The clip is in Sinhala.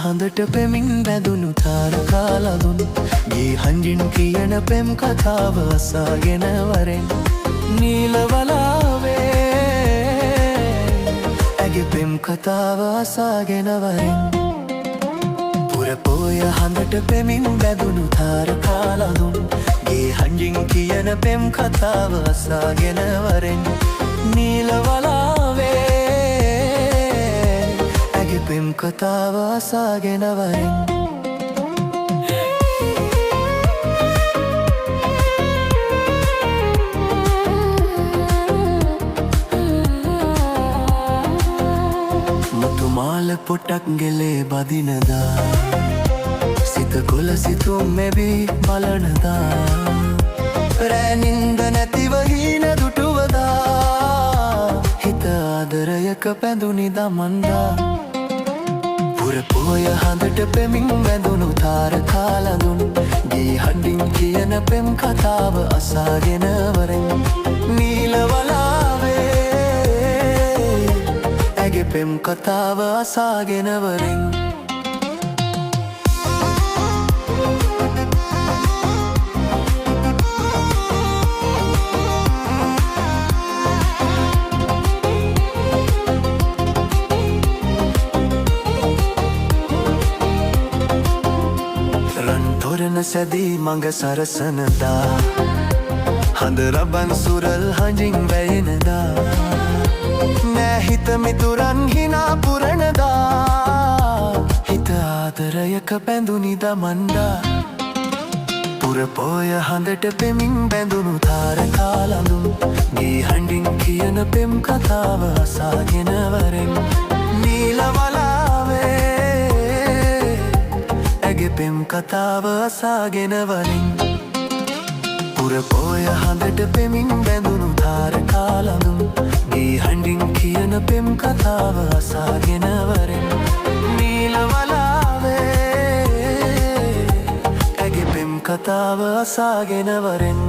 හඳට පෙමින් බැඳුණු තාරකාලදුන් ගේ හංජින් කියන පෙම් කතාව අසාගෙන වරෙන් නීලවලාවේ ඇගේ පෙම් කතාව අසාගෙන වරෙන් පුරපෝය හඳට පෙමින් බැඳුණු තාරකාලදුන් ගේ හංජින් කියන පෙම් කතාව අසාගෙන වරෙන් නීලවලාවේ පෙම් කතාව අසාගෙන වරෙන් මතුමාල පොටක් ගෙලේ බදිනදා සිත කොල සිතුම් මෙවී බලනදා රැනින්ද නැතිව හීන දුටුවදා හිත ආදරයක පැඳුනි දමන්දා පුරපෝය හඳට පෙමින් බැඳුණු තාරකාලදුන් ගේ හඬින් කියන පෙම් කතාව අසාගෙන වරෙන් නීලවලාවේ ඇගේ පෙම් කතාව අසාගෙන වරෙන් සැදී මඟ සරසනදා හඳ රබන් සුරල් හඬින් වැයෙනදා නෑ හිත මිතුරන් හිනා පුරනදා හිත ආදරයක පැඳුනි දමන්දා පුරපෝය හඳට පෙමින් බැඳුණු තාරකාලඳුන් ගේ හඬින් කියන පෙම් කතාව අසාගෙන වරෙන් නීලවලාවේ පෙම් කතාව අසාගෙන වරින් පුරපෝය හඳට පෙමින් බැඳුණු තාරකාලඳුන් ගේ හඬින් කියන පෙම් කතාව අසාගෙන වරෙන් නීලවලාවේ ඇගේ පෙම් කතාව අසාගෙන වරෙන්